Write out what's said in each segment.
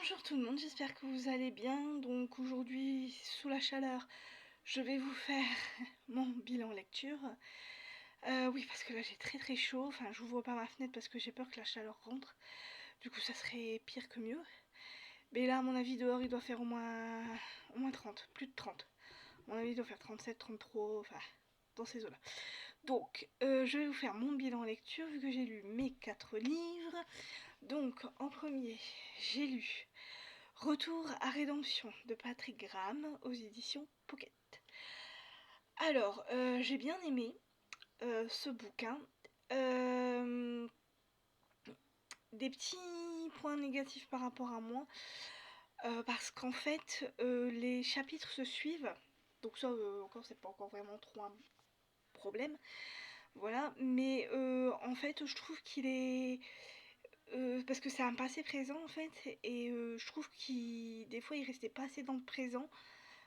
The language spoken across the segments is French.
Bonjour tout le monde, j'espère que vous allez bien. Donc aujourd'hui, sous la chaleur, je vais vous faire mon bilan lecture. Oui, parce que là j'ai très chaud. Enfin, j'ouvre pas ma fenêtre parce que j'ai peur que la chaleur rentre. Du coup, ça serait pire que mieux. Mais là, à mon avis, dehors, il doit faire au moins 30, plus de 30. À mon avis, il doit faire 37, 33, enfin, dans ces eaux-là. Donc, je vais vous faire mon bilan lecture vu que j'ai lu mes 4 livres. Donc, en premier, j'ai lu Retour à Rédemption de Patrick Graham aux éditions Pocket. Alors, j'ai bien aimé ce bouquin. Des petits points négatifs par rapport à moi, parce qu'en fait, les chapitres se suivent. Donc ça, encore, c'est pas encore vraiment trop un problème. Voilà, mais en fait, je trouve qu'il est... parce que c'est un passé présent en fait, et je trouve qu'il des fois il restait pas assez dans le présent,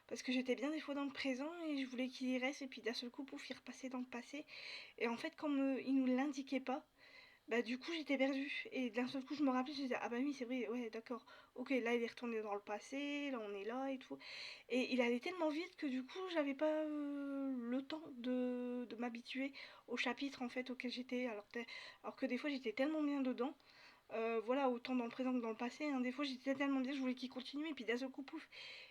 parce que j'étais bien des fois dans le présent et je voulais qu'il y reste, et puis d'un seul coup pouf il repassait dans le passé, et en fait comme il nous l'indiquait pas, bah du coup j'étais perdue, et d'un seul coup je me rappelais, je disais ah bah oui c'est vrai, ouais d'accord, ok là il est retourné dans le passé, là on est là et tout, et il allait tellement vite que du coup j'avais pas le temps de m'habituer au chapitre en fait auquel j'étais, alors que des fois j'étais tellement bien dedans. Voilà, autant dans le présent que dans le passé, hein. Des fois j'étais tellement bien, je voulais qu'il continue, et puis d'un seul coup, pouf,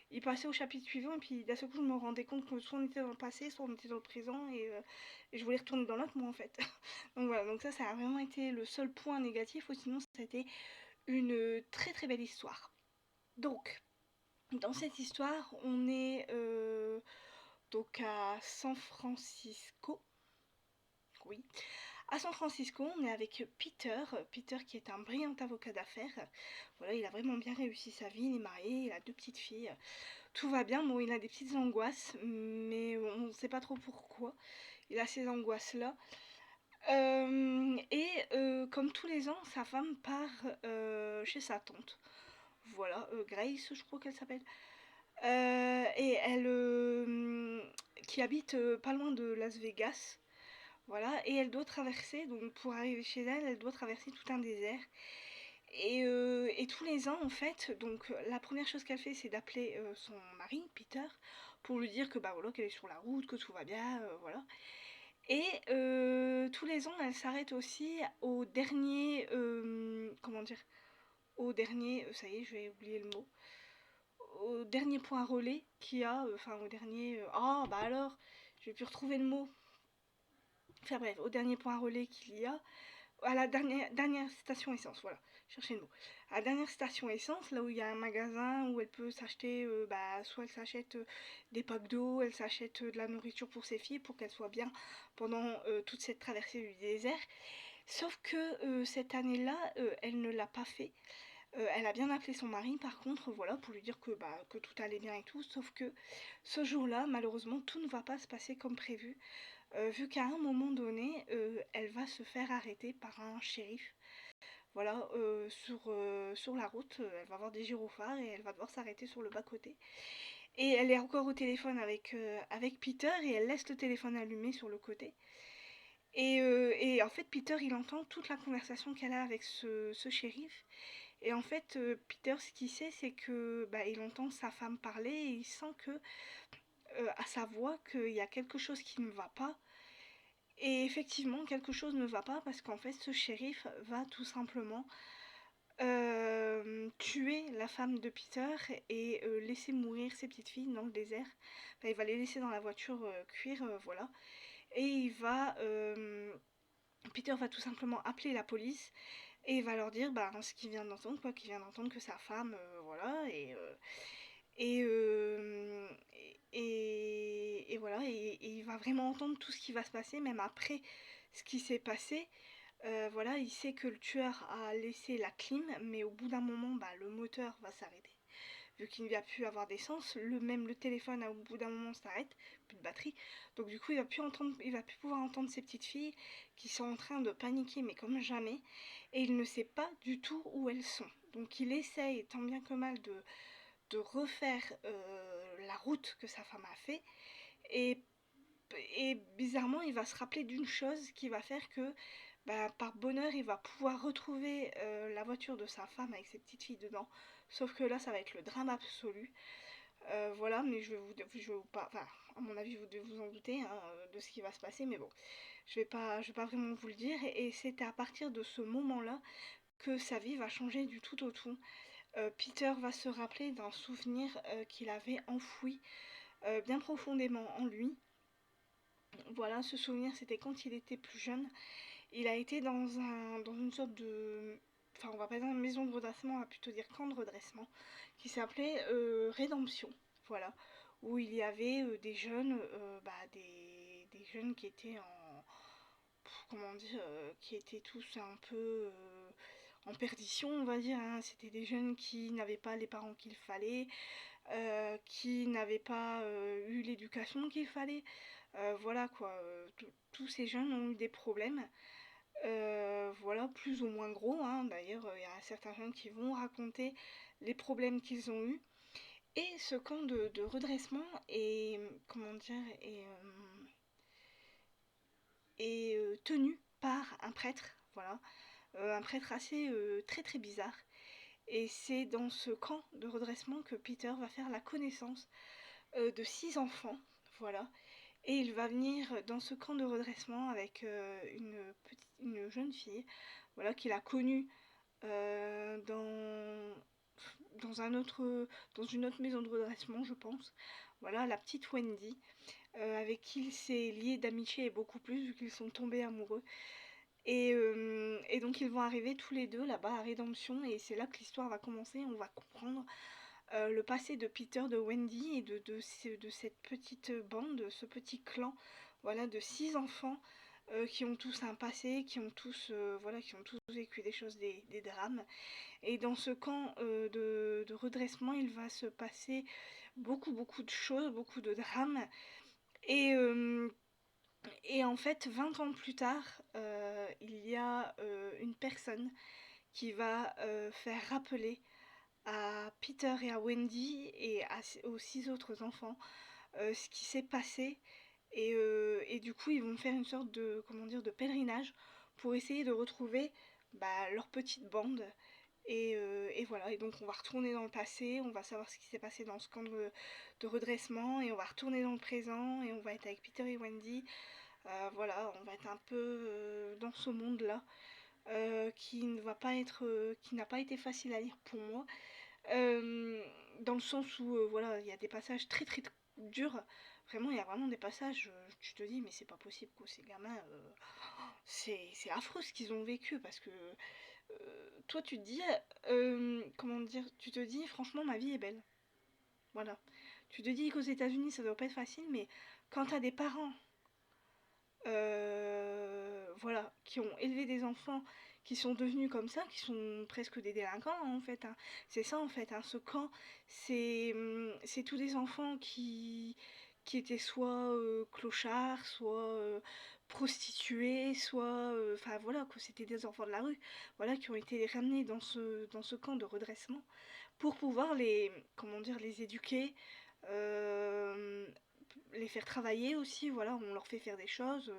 il passait au chapitre suivant, et puis d'un seul coup je me rendais compte que soit on était dans le passé, soit on était dans le présent, et je voulais retourner dans l'autre moi en fait. Donc voilà, donc ça a vraiment été le seul point négatif, ou sinon ça a été une très belle histoire. Donc, dans cette histoire, on est donc à San Francisco. Oui, à San Francisco, on est avec Peter qui est un brillant avocat d'affaires. Voilà, il a vraiment bien réussi sa vie, il est marié, il a 2 petites filles. Tout va bien, bon, il a des petites angoisses, mais on ne sait pas trop pourquoi. Il a ces angoisses-là. Comme tous les ans, sa femme part chez sa tante. Voilà, Grace, je crois qu'elle s'appelle. Et elle, qui habite pas loin de Las Vegas. Voilà, et elle doit traverser, donc pour arriver chez elle, elle doit traverser tout un désert. Et tous les ans, en fait, donc la première chose qu'elle fait, c'est d'appeler son mari, Peter, pour lui dire que bah voilà, qu'elle est sur la route, que tout va bien, voilà. Et tous les ans, elle s'arrête aussi au dernier, comment dire, au dernier, ça y est, je vais oublier le mot, au dernier point relais qu'il y a, enfin au dernier, ah bah alors, je vais plus retrouver le mot. Enfin bref, au dernier point relais qu'il y a, à la dernière station essence, voilà, cherchez le mot. À la dernière station essence, là où il y a un magasin où elle peut s'acheter, bah, soit elle s'achète des packs d'eau, elle s'achète de la nourriture pour ses filles pour qu'elles soient bien pendant toute cette traversée du désert. Sauf que cette année-là, elle ne l'a pas fait. Elle a bien appelé son mari par contre, voilà, pour lui dire que, bah, que tout allait bien et tout, sauf que ce jour-là, malheureusement, tout ne va pas se passer comme prévu, vu qu'à un moment donné, elle va se faire arrêter par un shérif. Voilà, sur la route, elle va voir des gyrophares et elle va devoir s'arrêter sur le bas-côté. Et elle est encore au téléphone avec Peter, et elle laisse le téléphone allumé sur le côté. Et en fait, Peter, il entend toute la conversation qu'elle a avec ce shérif. Et en fait, Peter, ce qu'il sait, c'est que bah, il entend sa femme parler, et il sent que, à sa voix, qu'il y a quelque chose qui ne va pas. Et effectivement, quelque chose ne va pas, parce qu'en fait, ce shérif va tout simplement tuer la femme de Peter et laisser mourir ses petites filles dans le désert. Enfin, il va les laisser dans la voiture cuire, voilà. Et Peter va tout simplement appeler la police, et il va leur dire bah, ce qu'il vient d'entendre, quoi, qu'il vient d'entendre que sa femme, voilà, et, euh, et voilà, et il va vraiment entendre tout ce qui va se passer, même après ce qui s'est passé. Voilà, il sait que le tueur a laissé la clim, mais au bout d'un moment, bah, le moteur va s'arrêter. Vu qu'il n'y a plus avoir d'essence, même le téléphone, au bout d'un moment, s'arrête, plus de batterie. Donc du coup, il va plus pouvoir entendre ses petites filles qui sont en train de paniquer, mais comme jamais. Et il ne sait pas du tout où elles sont. Donc il essaye, tant bien que mal, de refaire la route que sa femme a fait. Et, et bizarrement, il va se rappeler d'une chose qui va faire que bah, par bonheur, il va pouvoir retrouver la voiture de sa femme avec ses petites filles dedans. Sauf que là, ça va être le drame absolu. Voilà, mais je vais vous pas, enfin, à mon avis, vous devez vous en douter hein, de ce qui va se passer, mais bon, je vais pas vraiment vous le dire. Et c'est à partir de ce moment-là que sa vie va changer du tout au tout. Peter va se rappeler d'un souvenir qu'il avait enfoui bien profondément en lui. Voilà, ce souvenir, c'était quand il était plus jeune. Il a été dans une sorte de... Enfin, on va pas dire une maison de redressement, on va plutôt dire camp de redressement, qui s'appelait Rédemption. Voilà, où il y avait des jeunes, des jeunes qui étaient en... Comment dire, qui étaient tous un peu en perdition, on va dire. Hein. C'était des jeunes qui n'avaient pas les parents qu'il fallait, qui n'avaient pas eu l'éducation qu'il fallait. Voilà quoi, tous ces jeunes ont eu des problèmes. Voilà, plus ou moins gros. Hein. D'ailleurs, il y a certains jeunes qui vont raconter les problèmes qu'ils ont eus. Et ce camp de redressement est, comment dire, est tenu par un prêtre. Voilà, un prêtre assez très très bizarre. Et c'est dans ce camp de redressement que Peter va faire la connaissance de 6 enfants. Voilà. Et il va venir dans ce camp de redressement avec une jeune fille, voilà, qu'il a connue dans un autre, dans une autre maison de redressement, je pense. Voilà, la petite Wendy, avec qui il s'est lié d'amitié et beaucoup plus, vu qu'ils sont tombés amoureux. Et donc ils vont arriver tous les deux là-bas à Rédemption, et c'est là que l'histoire va commencer. On va comprendre le passé de Peter, de Wendy et de cette petite bande, ce petit clan, voilà, de 6 enfants qui ont tous un passé, qui ont tous vécu des choses, des drames. Et dans ce camp de redressement, il va se passer beaucoup de choses, beaucoup de drames. Et, euh, et en fait, 20 ans plus tard, il y a une personne qui va faire rappeler à Peter et à Wendy et aux 6 autres enfants ce qui s'est passé. Et du coup, ils vont faire une sorte de, comment dire, de pèlerinage pour essayer de retrouver leur petite bande. Et voilà, et donc on va retourner dans le passé, on va savoir ce qui s'est passé dans ce camp de redressement, et on va retourner dans le présent, et on va être avec Peter et Wendy. Voilà, on va être un peu dans ce monde-là, qui ne va pas être, qui n'a pas été facile à lire pour moi, euh, dans le sens où voilà, il y a des passages très très durs. Vraiment, il y a vraiment des passages, tu te dis, mais c'est pas possible quoi, ces gamins, c'est affreux ce qu'ils ont vécu, parce que toi tu te dis, comment dire, tu te dis, franchement, ma vie est belle. Voilà. Tu te dis qu'aux États-Unis ça doit pas être facile, mais quand t'as des parents voilà, qui ont élevé des enfants qui sont devenus comme ça, qui sont presque des délinquants en fait. Hein. C'est ça en fait, hein. Ce camp, c'est tous des enfants qui étaient soit clochards, soit prostituées, soit... Enfin voilà, quoi, c'était des enfants de la rue, voilà, qui ont été ramenés dans ce camp de redressement pour pouvoir comment dire, les éduquer, euh, les faire travailler aussi, voilà, on leur fait faire des choses,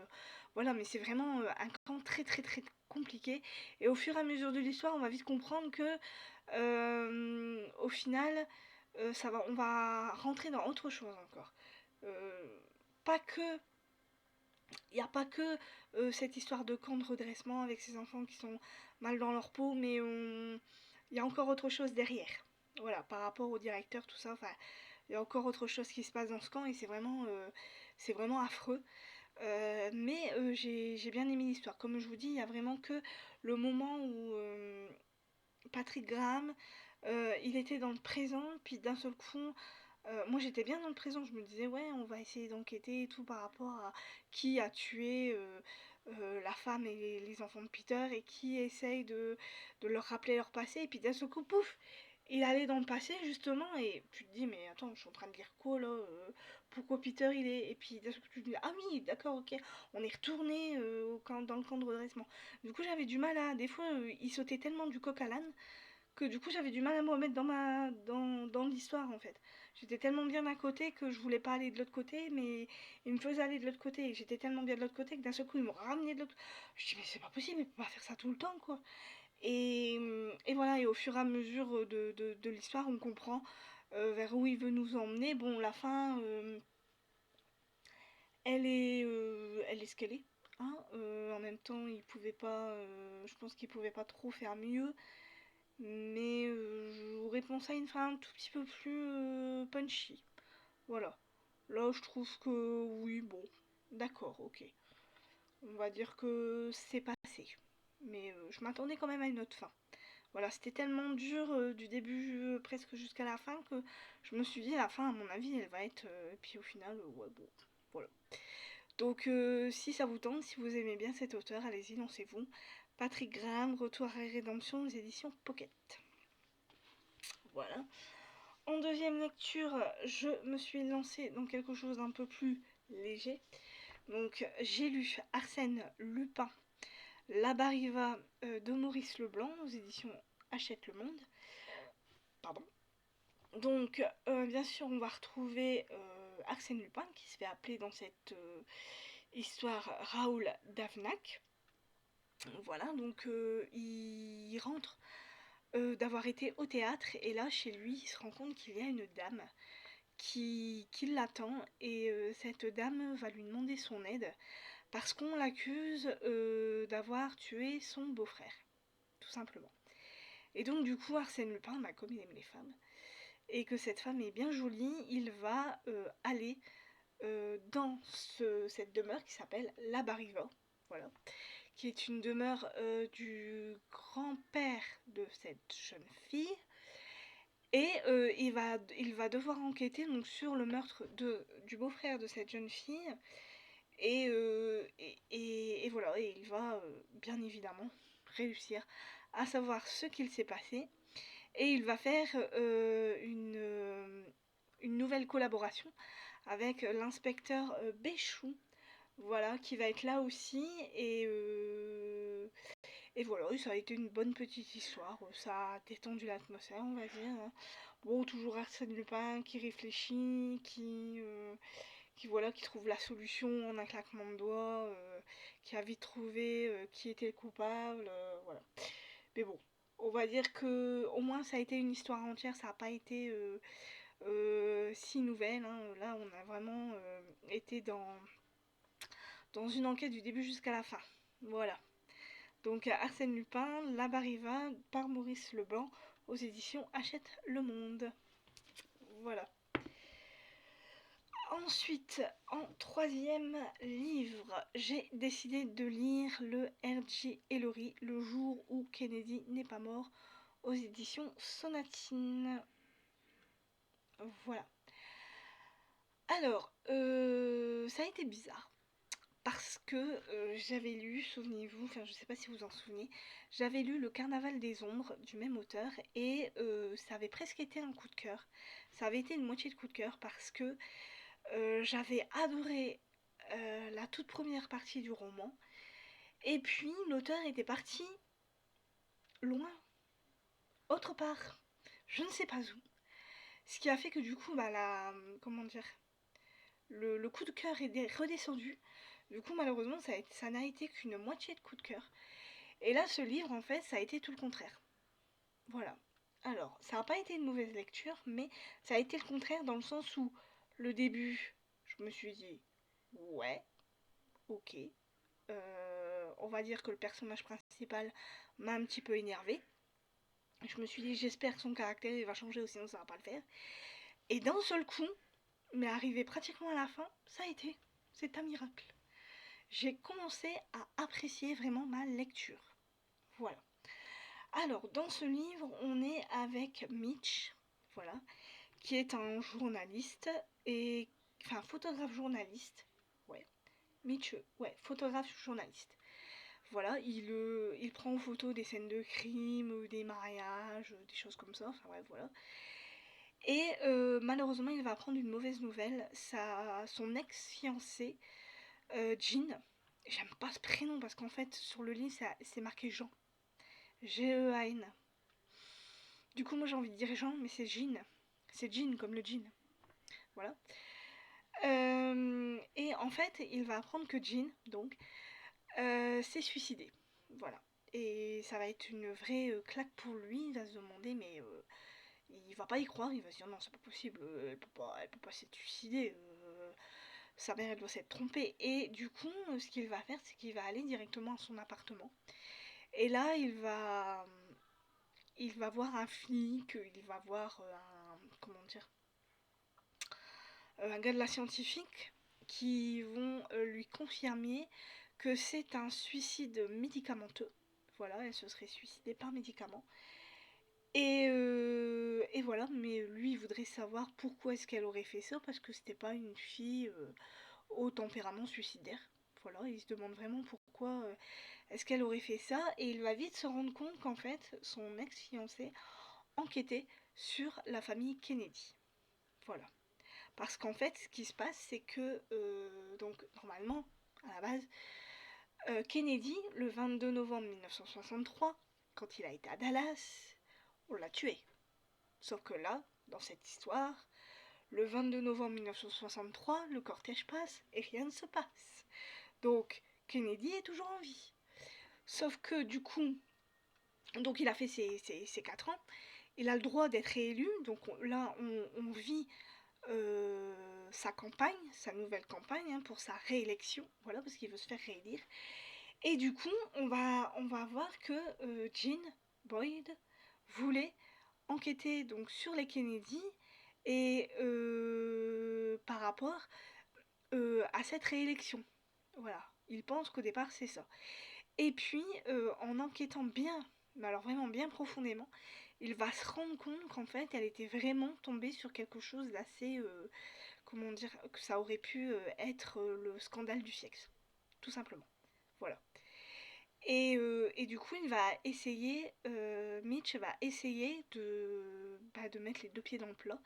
voilà, mais c'est vraiment un camp très très très compliqué. Et au fur et à mesure de l'histoire, on va vite comprendre que, au final, on va rentrer dans autre chose encore. Euh, Pas que, il n'y a pas que cette histoire de camp de redressement avec ces enfants qui sont mal dans leur peau, mais il y a encore autre chose derrière. Voilà, par rapport au directeur, tout ça, enfin, il y a encore autre chose qui se passe dans ce camp, et c'est vraiment affreux. Mais j'ai bien aimé l'histoire. Comme je vous dis, il y a vraiment que le moment où Patrick Graham, il était dans le présent, puis d'un seul coup, moi j'étais bien dans le présent, je me disais ouais, on va essayer d'enquêter et tout par rapport à qui a tué la femme et les enfants de Peter, et qui essaye de leur rappeler leur passé, et puis d'un seul coup, pouf, il allait dans le passé justement, et tu te dis mais attends, je suis en train de lire quoi là, pourquoi Peter il est, et puis d'un seul coup tu te dis ah oui d'accord, ok, on est retourné dans le camp de redressement. Du coup j'avais du mal à, des fois il sautait tellement du coq à l'âne que du coup j'avais du mal à me remettre dans l'histoire en fait. J'étais tellement bien d'un côté que je voulais pas aller de l'autre côté, mais il me faisait aller de l'autre côté. Et j'étais tellement bien de l'autre côté que d'un seul coup ils m'ont ramené de l'autre. Je dis mais c'est pas possible, il peut pas faire ça tout le temps quoi. Et voilà, et au fur et à mesure de l'histoire, on comprend vers où il veut nous emmener. Bon, la fin, elle est ce qu'elle est. Hein. En même temps, il pouvait pas, je pense qu'il pouvait pas trop faire mieux. Mais j'aurais pensé à une fin un tout petit peu plus punchy. Voilà. Là, je trouve que oui, bon, d'accord, ok. On va dire que c'est passé. Mais je m'attendais quand même à une autre fin. Voilà, c'était tellement dur du début presque jusqu'à la fin que je me suis dit, la fin, à mon avis, elle va être. Et puis au final, ouais, bon, voilà. Donc, si ça vous tente, si vous aimez bien cet auteur, allez-y, lancez-vous. Patrick Graham, Retour à Rédemption, aux éditions Pocket. Voilà. En deuxième lecture, je me suis lancée dans quelque chose d'un peu plus léger. Donc, j'ai lu Arsène Lupin, La Bariva de Maurice Leblanc, aux éditions Hachette le Monde. Pardon. Donc, bien sûr, on va retrouver Arsène Lupin, qui se fait appeler dans cette histoire Raoul Davnac. Voilà, donc il rentre d'avoir été au théâtre, et là, chez lui, il se rend compte qu'il y a une dame qui l'attend, et cette dame va lui demander son aide, parce qu'on l'accuse d'avoir tué son beau-frère, tout simplement. Et donc, du coup, Arsène Lupin, bah, comme il aime les femmes, et que cette femme est bien jolie, il va aller dans cette demeure qui s'appelle La Bariva, voilà, qui est une demeure du grand-père de cette jeune fille. Et il va devoir enquêter donc, sur le meurtre du beau-frère de cette jeune fille. Et voilà, et il va bien évidemment réussir à savoir ce qu'il s'est passé. Et il va faire une nouvelle collaboration avec l'inspecteur Béchou, voilà, qui va être là aussi. Et voilà, ça a été une bonne petite histoire, ça a détendu l'atmosphère, on va dire. Hein. Bon, toujours Arsène Lupin qui réfléchit, qui trouve la solution en un claquement de doigts, qui a vite trouvé qui était le coupable, voilà. Mais bon, on va dire que au moins ça a été une histoire entière, ça n'a pas été 6 nouvelles. Hein. Là, on a vraiment été dans une enquête du début jusqu'à la fin. Voilà. Donc Arsène Lupin, La Bariva par Maurice Leblanc aux éditions Hachette le Monde. Voilà. Ensuite, en troisième livre, j'ai décidé de lire le R.J. Ellory, Le jour où Kennedy n'est pas mort, aux éditions Sonatine. Voilà. Alors, ça a été bizarre. Parce que j'avais lu, souvenez-vous, enfin je sais pas si vous en souvenez, j'avais lu Le Carnaval des Ombres du même auteur, et ça avait presque été un coup de cœur. Ça avait été une moitié de coup de cœur parce que j'avais adoré la toute première partie du roman, et puis l'auteur était parti loin, autre part, je ne sais pas où. Ce qui a fait que du coup, bah, comment dire, le coup de cœur est redescendu. Du coup, malheureusement, ça n'a été qu'une moitié de coup de cœur. Et là, ce livre, en fait, ça a été tout le contraire. Voilà. Alors, ça n'a pas été une mauvaise lecture, mais ça a été le contraire dans le sens où, le début, je me suis dit, ouais, ok. On va dire que le personnage principal m'a un petit peu énervé. Je me suis dit, j'espère que son caractère il va changer, sinon ça va pas le faire. Et d'un seul coup, mais arrivé pratiquement à la fin, ça a été. C'est un miracle. J'ai commencé à apprécier vraiment ma lecture. Voilà. Alors, dans ce livre, on est avec Mitch, voilà, qui est un journaliste, enfin, photographe journaliste, ouais, Mitch, ouais, photographe journaliste. Voilà, il prend en photo des scènes de crime, des mariages, des choses comme ça, enfin ouais, voilà. Et malheureusement, il va apprendre une mauvaise nouvelle, son ex-fiancé, Jean, j'aime pas ce prénom parce qu'en fait, sur le livre, c'est marqué Jean, G-E-A-N. Du coup, moi j'ai envie de dire Jean, mais c'est Jean. C'est Jean comme le jean. Voilà. Et en fait, il va apprendre que Jean, donc, s'est suicidé. Voilà. Et ça va être une vraie claque pour lui. Il va se demander, mais il va pas y croire. Il va se dire, non, c'est pas possible. Elle peut pas s'être suicidée. Sa mère, elle doit s'être trompée. Et du coup, ce qu'il va faire, c'est qu'il va aller directement à son appartement. Et là, il va voir un flic, il va voir comment dire, un gars de la scientifique qui vont lui confirmer que c'est un suicide médicamenteux. Voilà, elle se serait suicidée par médicament. Et voilà, mais lui il voudrait savoir pourquoi est-ce qu'elle aurait fait ça, parce que c'était pas une fille au tempérament suicidaire. Voilà, il se demande vraiment pourquoi est-ce qu'elle aurait fait ça, et il va vite se rendre compte qu'en fait son ex-fiancé enquêtait sur la famille Kennedy. Voilà. Parce qu'en fait, ce qui se passe, c'est que, donc, normalement, à la base, Kennedy, le 22 novembre 1963, quand il a été à Dallas, on l'a tué. Sauf que là, dans cette histoire, le 22 novembre 1963, le cortège passe et rien ne se passe. Donc, Kennedy est toujours en vie. Sauf que, du coup, donc il a fait ses 4 ans, il a le droit d'être réélu, donc là, on vit sa campagne, sa nouvelle campagne pour sa réélection, voilà, parce qu'il veut se faire réélire. Et du coup, on va voir que Jean Boyd voulait enquêter donc sur les Kennedy et par rapport à cette réélection. Voilà, il pense qu'au départ c'est ça. Et puis, en enquêtant bien, mais alors vraiment bien profondément, il va se rendre compte qu'en fait, elle était vraiment tombée sur quelque chose d'assez comment dire, que ça aurait pu être le scandale du siècle, tout simplement. Voilà. Et du coup, il va essayer, Mitch va essayer de mettre les deux pieds dans le plat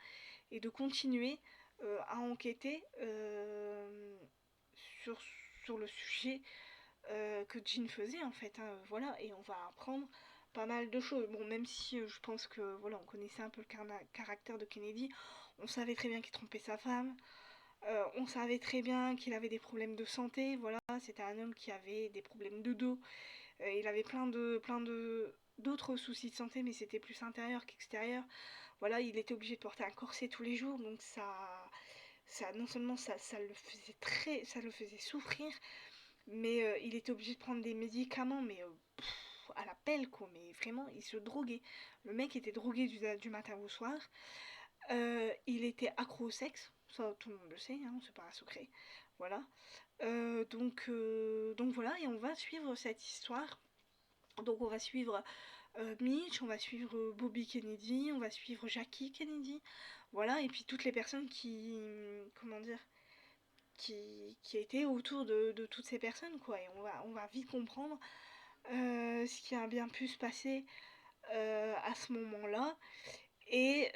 et de continuer à enquêter sur, sur le sujet que Jean faisait en fait. Hein, voilà, et on va apprendre pas mal de choses. Bon, même si je pense que voilà, on connaissait un peu le caractère de Kennedy, on savait très bien qu'il trompait sa femme. On savait très bien qu'il avait des problèmes de santé, voilà, c'était un homme qui avait des problèmes de dos, il avait plein de d'autres soucis de santé, mais c'était plus intérieur qu'extérieur. Voilà, il était obligé de porter un corset tous les jours, donc ça non seulement ça le faisait ça le faisait souffrir, mais il était obligé de prendre des médicaments, mais à la pelle quoi, mais vraiment il se droguait. Le mec était drogué du matin au soir. Il était accro au sexe, ça tout le monde le sait, hein, c'est pas un secret. Voilà. Donc voilà, et on va suivre cette histoire. Donc on va suivre Mitch, on va suivre Bobby Kennedy, on va suivre Jackie Kennedy. Voilà, et puis toutes les personnes qui, comment dire, qui étaient autour de toutes ces personnes, quoi. Et on va vite comprendre ce qui a bien pu se passer à ce moment-là. Et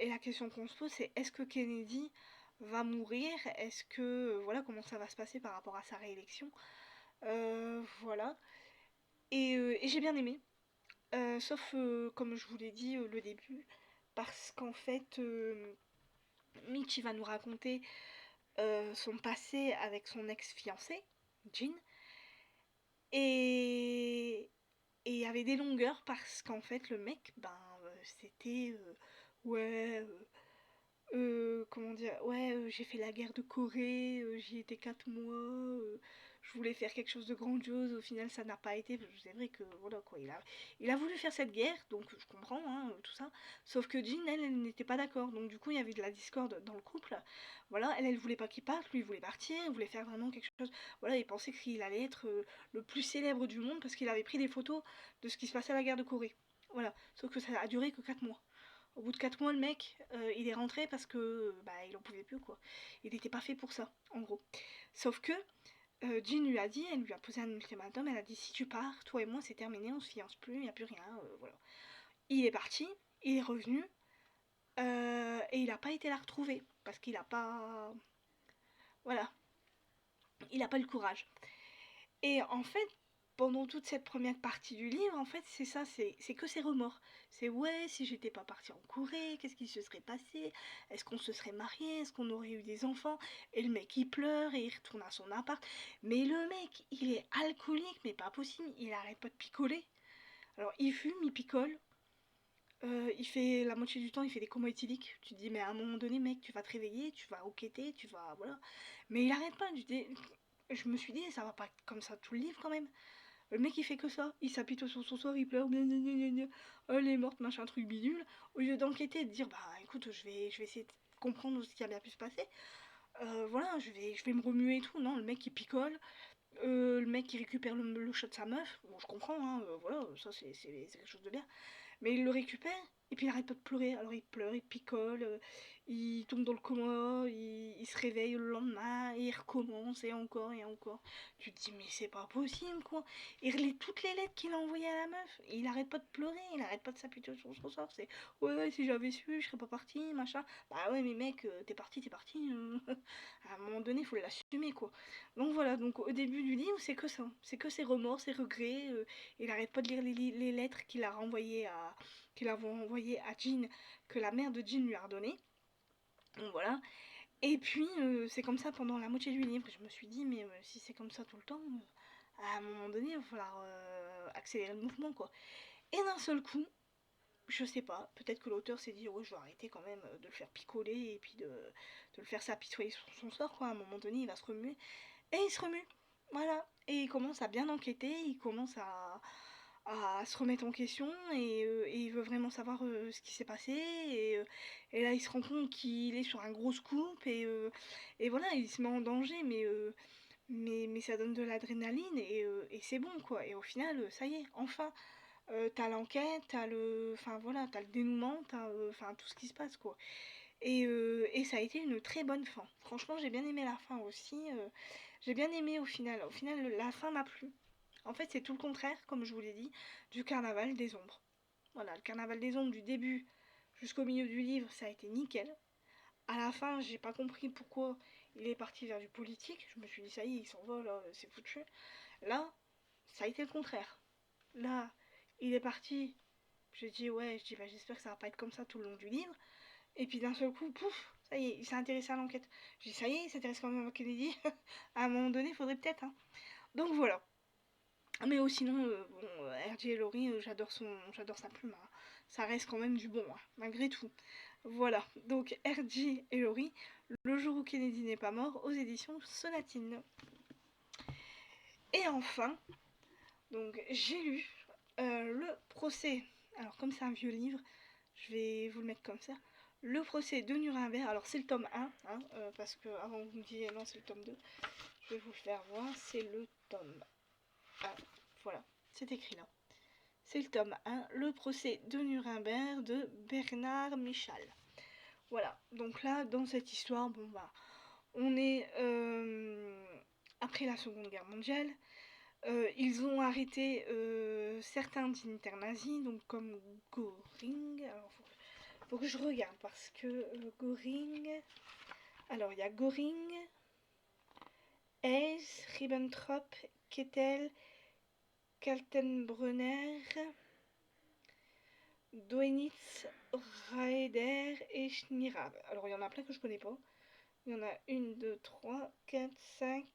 la question qu'on se pose, c'est est-ce que Kennedy va mourir? Est-ce que voilà comment ça va se passer par rapport à sa réélection? Voilà. Et j'ai bien aimé. Sauf comme je vous l'ai dit le début, parce qu'en fait, Mitch il va nous raconter son passé avec son ex-fiancé, Jean, et il y avait des longueurs parce qu'en fait le mec, ben c'était ouais. Comment dire, ouais, j'ai fait la guerre de Corée, j'y étais 4 mois, je voulais faire quelque chose de grandiose, au final ça n'a pas été, c'est vrai que voilà quoi, il a voulu faire cette guerre, donc je comprends, hein, tout ça, sauf que Jean, elle n'était pas d'accord, donc du coup il y avait de la discorde dans le couple, voilà, elle voulait pas qu'il parte, lui il voulait partir, il voulait faire vraiment quelque chose, voilà, il pensait qu'il allait être le plus célèbre du monde parce qu'il avait pris des photos de ce qui se passait à la guerre de Corée, voilà, sauf que ça a duré que 4 mois. Au bout de 4 mois, le mec, il est rentré parce que bah, il en pouvait plus quoi. Il n'était pas fait pour ça, en gros. Sauf que Jean lui a dit, elle lui a posé un ultimatum, elle a dit si tu pars, toi et moi c'est terminé, on se fiance plus, il n'y a plus rien, voilà. Il est parti, il est revenu, et il n'a pas été la retrouver parce qu'il n'a pas, voilà, il n'a pas le courage. Et en fait, pendant toute cette première partie du livre, en fait, c'est ça, c'est que ses remords. C'est ouais, si j'étais pas partie en Corée, qu'est-ce qui se serait passé? Est-ce qu'on se serait marié? Est-ce qu'on aurait eu des enfants? Et le mec, il pleure et il retourne à son appart. Mais le mec, il est alcoolique, mais pas possible, il arrête pas de picoler. Alors, il fume, il picole. Il fait la moitié du temps, il fait des comas éthyliques. Tu te dis, mais à un moment donné, mec, tu vas te réveiller, tu vas enquêter, tu vas. Voilà. Mais il arrête pas. Je me suis dit, ça va pas être comme ça tout le livre quand même. Le mec il fait que ça, il s'apitoie sur son sort, il pleure, gna gna gna gna, oh, elle est morte, machin truc bidule. Au lieu d'enquêter et de dire bah écoute, je vais essayer de comprendre ce qui a bien pu se passer. Voilà, je vais me remuer et tout. Non, le mec il picole, le mec il récupère le chat de sa meuf. Bon, je comprends, hein, voilà, ça c'est quelque chose de bien. Mais il le récupère et puis il arrête pas de pleurer. Alors il pleure, il picole, il tombe dans le coma, il se réveille le lendemain et il recommence et encore et encore. Tu te dis mais c'est pas possible quoi. Il relit toutes les lettres qu'il a envoyées à la meuf. Et il arrête pas de pleurer, il arrête pas de s'apitoyer sur son sort. C'est ouais si j'avais su je serais pas parti machin. Bah ouais mais mec t'es parti t'es parti. À un moment donné il faut l'assumer quoi. Donc voilà, donc au début du livre c'est que ça, c'est que ses remords, ses regrets. Il arrête pas de lire les lettres qu'il a envoyées à Jean, que la mère de Jean lui a redonné. Donc voilà. Et puis c'est comme ça pendant la moitié du livre. Je me suis dit mais si c'est comme ça tout le temps, à un moment donné il va falloir accélérer le mouvement quoi. Et d'un seul coup, je sais pas, peut-être que l'auteur s'est dit ouais je vais arrêter quand même de le faire picoler et puis de le faire s'apitoyer sur son sort quoi. À un moment donné il va se remuer. Et il se remue. Voilà. Et il commence à bien enquêter, il commence à se remettre en question et il veut vraiment savoir ce qui s'est passé. Et là, il se rend compte qu'il est sur un gros scoop et voilà, il se met en danger, mais ça donne de l'adrénaline et c'est bon quoi. Et au final, ça y est, enfin, t'as l'enquête, enfin voilà, t'as le dénouement, t'as enfin tout ce qui se passe quoi. Et ça a été une très bonne fin. Franchement, j'ai bien aimé la fin aussi. J'ai bien aimé au final. Au final, la fin m'a plu. En fait, c'est tout le contraire, comme je vous l'ai dit, du carnaval des ombres. Voilà, le carnaval des ombres du début jusqu'au milieu du livre, ça a été nickel. À la fin, j'ai pas compris pourquoi il est parti vers du politique. Je me suis dit, ça y est, il s'envole, c'est foutu. Là, ça a été le contraire. Là, il est parti. J'ai dit, ouais, je dis, bah, j'espère que ça va pas être comme ça tout le long du livre. Et puis d'un seul coup, pouf, ça y est, il s'est intéressé à l'enquête. J'ai dit, ça y est, il s'intéresse quand même à Kennedy. À un moment donné, il faudrait peut-être. Hein. Donc voilà. Mais sinon, bon, R.J. et Laurie, j'adore sa plume. Hein. Ça reste quand même du bon, hein, malgré tout. Voilà. Donc R.J. et Laurie, Le jour où Kennedy n'est pas mort, aux éditions Sonatine. Et enfin, donc j'ai lu le procès. Alors comme c'est un vieux livre, je vais vous le mettre comme ça. Le procès de Nuremberg, alors c'est le tome 1, hein, parce que avant vous me disiez non c'est le tome 2, je vais vous le faire voir, c'est le tome 1, voilà, c'est écrit là. C'est le tome 1, le procès de Nuremberg de Bernard Michal. Voilà, donc là dans cette histoire, bon bah, on est après la Seconde Guerre mondiale. Ils ont arrêté certains dignitaires nazis, donc comme Göring. Alors, faut que je regarde parce que Göring. Alors, il y a Göring, Hess, Ribbentrop, Kettel, Kaltenbrunner, Dönitz, Raeder et Schnirab. Alors, il y en a plein que je connais pas. Il y en a 1, 2, 3, 4, 5,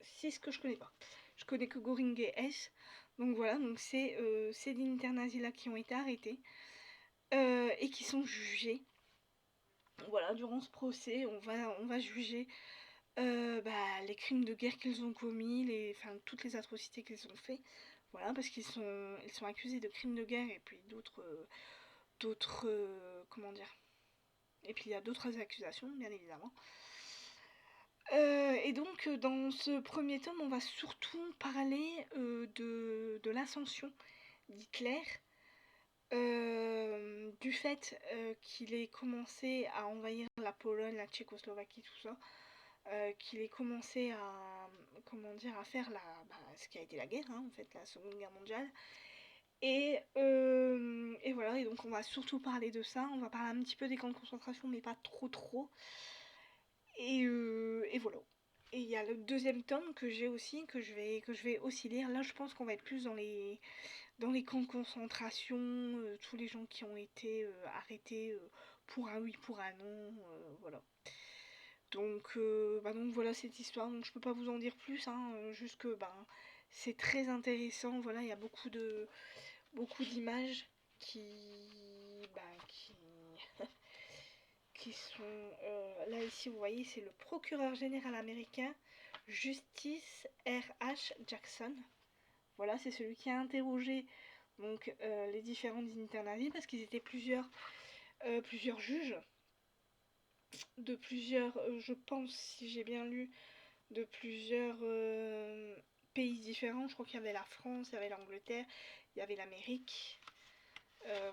6 que je connais pas. Je connais que Göring et Hess. Donc voilà, donc c'est ces dignitaires nazis là qui ont été arrêtés et qui sont jugés. Voilà, durant ce procès, on va juger les crimes de guerre qu'ils ont commis, toutes les atrocités qu'ils ont fait. Voilà, parce ils sont accusés de crimes de guerre et puis comment dire. Et puis il y a d'autres accusations, bien évidemment. Et donc dans ce premier tome, on va surtout parler de l'ascension d'Hitler, du fait qu'il ait commencé à envahir la Pologne, la Tchécoslovaquie, tout ça, qu'il ait commencé à, comment dire, à faire ce qui a été la guerre, hein, en fait, la Seconde Guerre mondiale. Et voilà, et donc on va surtout parler de ça, on va parler un petit peu des camps de concentration, mais pas trop trop. Et voilà. Et il y a le deuxième tome que j'ai aussi, que je vais aussi lire. Là, je pense qu'on va être plus dans les camps de concentration, tous les gens qui ont été arrêtés pour un oui, pour un non, voilà. Donc voilà cette histoire. Donc je peux pas vous en dire plus, hein, juste que c'est très intéressant. Voilà, il y a beaucoup d'images qui qui sont là ici. Vous voyez, c'est le procureur général américain Justice R.H. Jackson. Voilà, c'est celui qui a interrogé donc les différents dignitaires nazis parce qu'ils étaient plusieurs juges de plusieurs, je pense, si j'ai bien lu, de plusieurs pays différents. Je crois qu'il y avait la France, il y avait l'Angleterre, il y avait l'Amérique.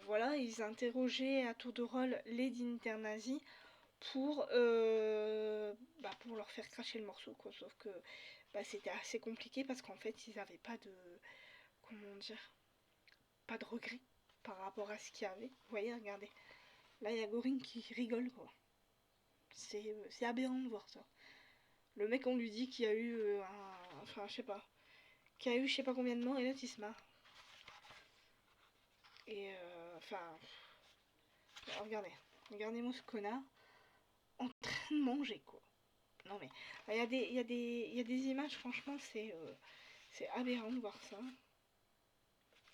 Voilà, ils interrogeaient à tour de rôle les dignitaires nazis pour, pour leur faire cracher le morceau, quoi. Sauf que c'était assez compliqué parce qu'en fait, ils n'avaient pas de, comment dire, pas de regret par rapport à ce qu'il y avait. Vous voyez, regardez. Là, il y a Goring qui rigole, quoi. C'est aberrant de voir ça. Le mec, on lui dit qu'il y a eu enfin, je sais pas. Qu'il y a eu je sais pas combien de morts et l'autre il se marre. Et enfin. Regardez. Regardez-moi ce connard en train de manger, quoi. Non mais. Il y a des images, franchement, c'est aberrant de voir ça.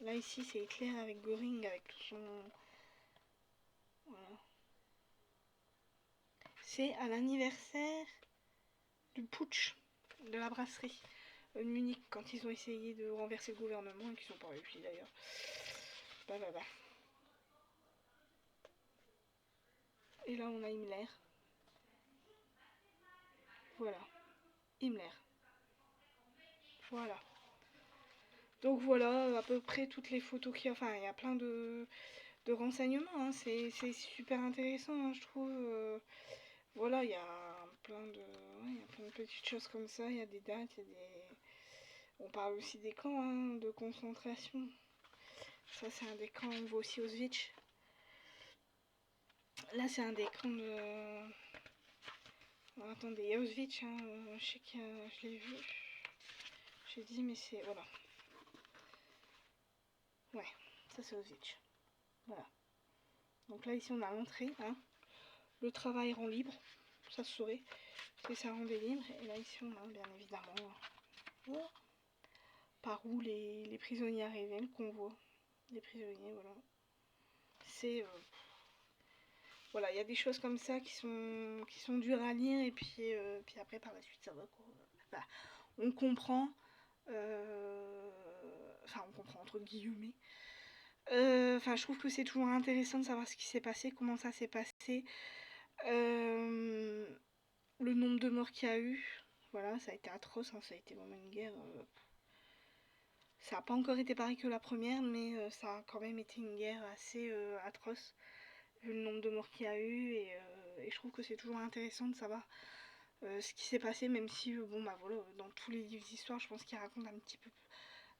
Là, ici, c'est Hitler avec Göring, avec tout son. Voilà. C'est à l'anniversaire du putsch de la brasserie de Munich, quand ils ont essayé de renverser le gouvernement et qu'ils n'ont pas réussi d'ailleurs. Bah. Et là, on a Himmler. Voilà. Himmler. Voilà. Donc voilà, à peu près toutes les photos qu'il y a. Enfin, il y a plein de renseignements. Hein. C'est super intéressant, hein, je trouve. Voilà, il y a plein de petites choses comme ça. Il y a des dates, il y a des. On parle aussi des camps de concentration. Ça, c'est un des camps. On voit aussi Auschwitz. Là, c'est un des camps de. Alors, attendez, Auschwitz, hein, je sais que je l'ai vu. J'ai dit, mais c'est. Voilà. Ouais, ça c'est Auschwitz. Voilà. Donc là, ici, on a l'entrée. Hein. Le travail rend libre. Ça se saurait. Parce que ça rendait libre. Et là, ici, on a bien évidemment par où les prisonniers arrivaient, le convoi des prisonniers. Voilà. C'est. Voilà, il y a des choses comme ça qui sont dures à lire. Et puis après, par la suite, ça va, quoi. Bah, on comprend. Enfin, on comprend entre guillemets. Enfin, je trouve que c'est toujours intéressant de savoir ce qui s'est passé, comment ça s'est passé, le nombre de morts qu'il y a eu. Voilà, ça a été atroce, hein, ça a été vraiment une guerre. Ça n'a pas encore été pareil que la première, mais ça a quand même été une guerre assez atroce, vu le nombre de morts qu'il y a eu. Et je trouve que c'est toujours intéressant de savoir ce qui s'est passé, même si, voilà, dans tous les livres d'histoire, je pense qu'ils racontent un petit peu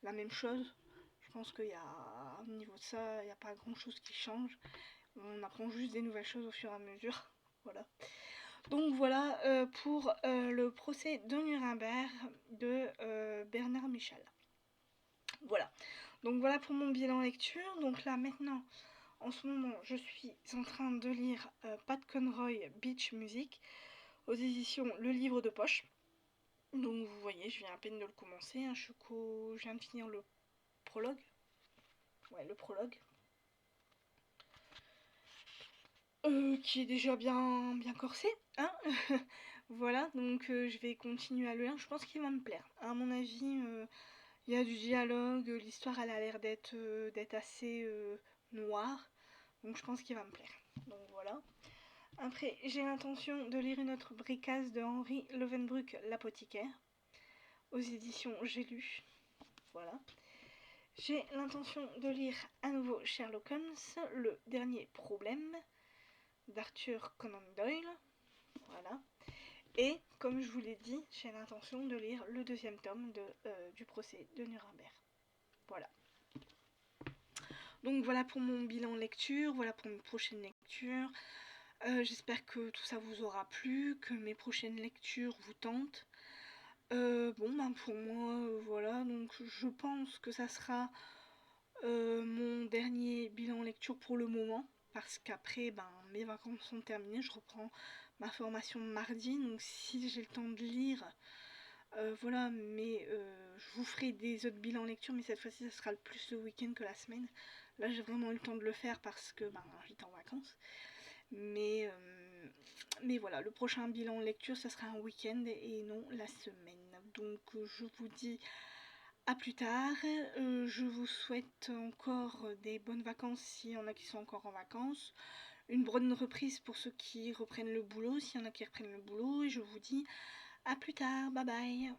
la même chose. Je pense qu'il y a, au niveau de ça, il n'y a pas grand chose qui change. On apprend juste des nouvelles choses au fur et à mesure. Voilà. Donc voilà pour le procès de Nuremberg de Bernard Michal. Voilà. Donc voilà pour mon bilan lecture. Donc là maintenant, en ce moment, je suis en train de lire Pat Conroy Beach Music aux éditions Le Livre de Poche. Donc vous voyez, je viens à peine de le commencer. Hein. Je viens de finir le prologue. Ouais, le prologue. Qui est déjà bien corsé, hein. Voilà, donc je vais continuer à le lire. Je pense qu'il va me plaire. À mon avis, il y a du dialogue, l'histoire elle a l'air d'être assez noire, donc je pense qu'il va me plaire. Donc voilà. Après, j'ai l'intention de lire une autre bricasse de Henri Levenbruck, l'apothicaire, aux éditions J'ai lu. Voilà. J'ai l'intention de lire à nouveau Sherlock Holmes, le dernier problème d'Arthur Conan Doyle. Voilà. Et comme je vous l'ai dit, j'ai l'intention de lire le deuxième tome du procès de Nuremberg. Voilà. Donc voilà pour mon bilan lecture, voilà pour mes prochaines lectures. J'espère que tout ça vous aura plu, que mes prochaines lectures vous tentent. Bon, ben pour moi, voilà, donc je pense que ça sera mon dernier bilan lecture pour le moment, parce qu'après, ben, mes vacances sont terminées, je reprends ma formation mardi, donc si j'ai le temps de lire, voilà, mais je vous ferai des autres bilans lecture, mais cette fois-ci, ça sera plus le week-end que la semaine. Là, j'ai vraiment eu le temps de le faire parce que ben, j'étais en vacances. Mais, euh, mais voilà, le prochain bilan lecture, ça sera un week-end et non la semaine. Donc je vous dis à plus tard. Je vous souhaite encore des bonnes vacances s'il y en a qui sont encore en vacances. Une bonne reprise pour ceux qui reprennent le boulot, s'il y en a qui reprennent le boulot. Et je vous dis à plus tard. Bye bye.